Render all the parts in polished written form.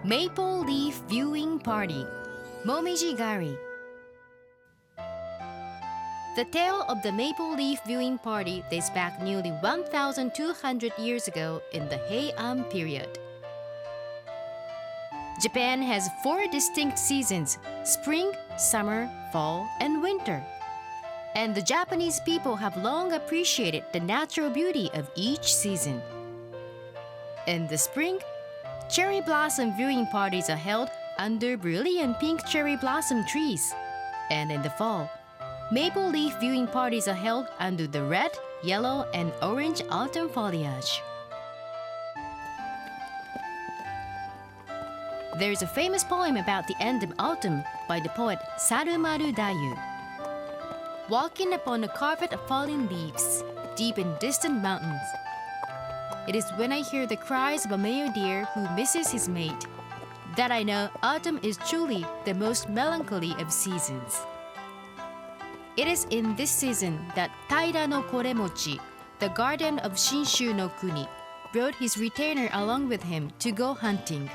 Maple Leaf Viewing Party, Momiji-gari. The tale of the Maple Leaf Viewing Party dates back nearly 1,200 years ago in the Heian period. Japan has 4 distinct seasons: spring, summer, fall, and winter. And the Japanese people have long appreciated the natural beauty of each season. In the spring, cherry blossom viewing parties are held under brilliant pink cherry blossom trees. And in the fall, maple leaf viewing parties are held under the red, yellow, and orange autumn foliage. There is a famous poem about the end of autumn by the poet Sarumaru Dayu. Walking upon a carpet of falling leaves, deep in distant mountains, it is when I hear the cries of a male deer who misses his mate that I know autumn is truly the most melancholy of seasons. It is in this season that Taira no Koremochi, the guardian of Shinshu no Kuni, brought his retainer along with him to go hunting.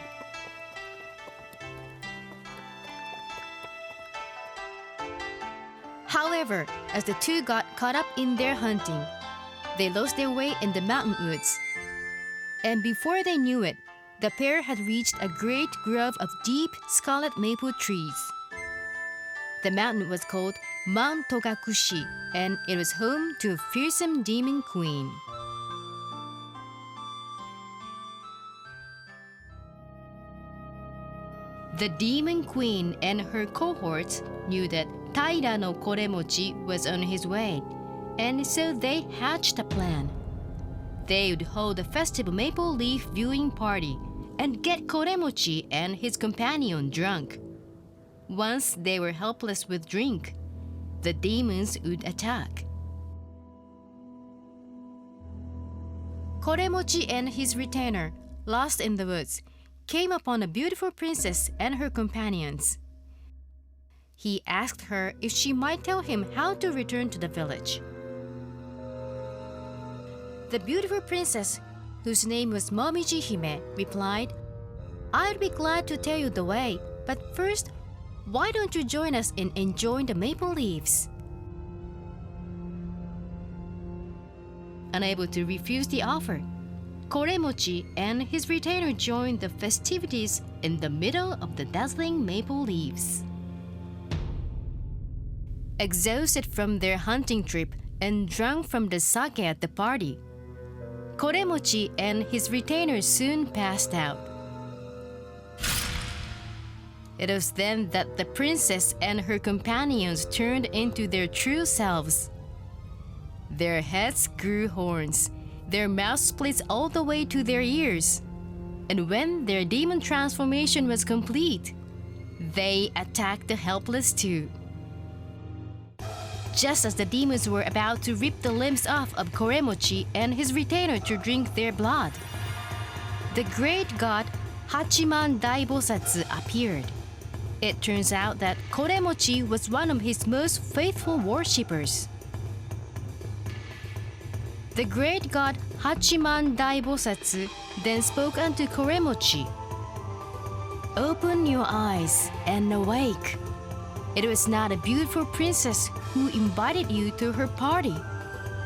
However, as the two got caught up in their hunting, they lost their way in the mountain woods. And before they knew it, the pair had reached a great grove of deep scarlet maple trees. The mountain was called Mount Togakushi, and it was home to a fearsome demon queen. The demon queen and her cohorts knew that Taira no Koremochi was on his way, and so they hatched a plan. They would hold a festive maple leaf viewing party and get Koremochi and his companion drunk. Once they were helpless with drink, the demons would attack. Koremochi and his retainer, lost in the woods, came upon a beautiful princess and her companions. He asked her if she might tell him how to return to the village. The beautiful princess, whose name was Momiji-hime, replied, "I'd be glad to tell you the way, but first, why don't you join us in enjoying the maple leaves?" Unable to refuse the offer, Koremochi and his retainer joined the festivities in the middle of the dazzling maple leaves. Exhausted from their hunting trip and drunk from the sake at the party, Koremochi and his retainer soon passed out. It was then that the princess and her companions turned into their true selves. Their heads grew horns, their mouths split all the way to their ears, and when their demon transformation was complete, they attacked the helpless two. Just as the demons were about to rip the limbs off of Koremochi and his retainer to drink their blood, the great god Hachiman Daibosatsu appeared. It turns out that Koremochi was one of his most faithful worshippers. The great god Hachiman Daibosatsu then spoke unto Koremochi, "Open your eyes and awake. It was not a beautiful princess who invited you to her party,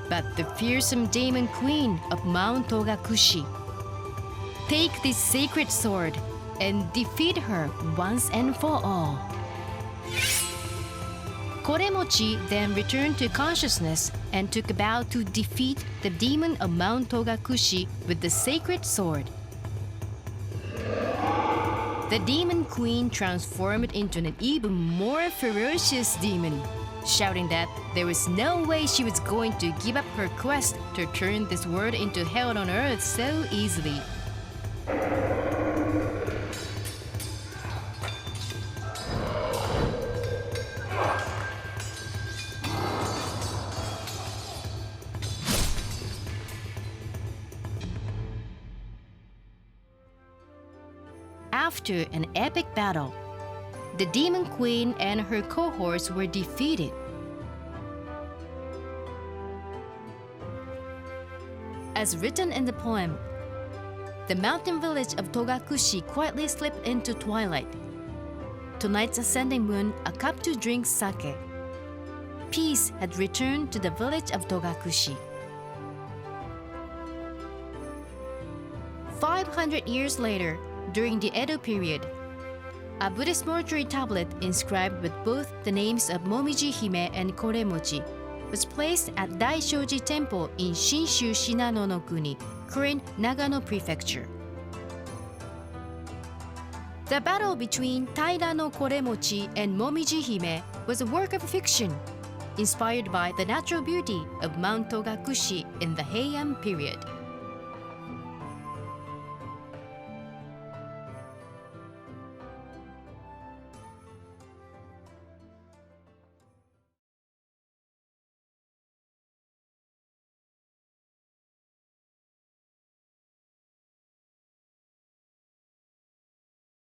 but the fearsome demon queen of Mount Togakushi. Take this sacred sword and defeat her once and for all." Koremochi then returned to consciousness and took a vow to defeat the demon of Mount Togakushi with the sacred sword. The demon queen transformed into an even more ferocious demon, shouting that there was no way she was going to give up her quest to turn this world into hell on earth so easily. After an epic battle, the demon queen and her cohorts were defeated. As written in the poem, the mountain village of Togakushi quietly slipped into twilight. To night's ascending moon, a cup to drink sake. Peace had returned to the village of Togakushi. 500 years later, during the Edo period, a Buddhist mortuary tablet inscribed with both the names of Momiji-hime and Koremochi was placed at Daishoji Temple in Shinshu Shinano no Kuni, current Nagano Prefecture. The battle between Taira no Koremochi and Momiji-hime was a work of fiction, inspired by the natural beauty of Mount Togakushi in the Heian period.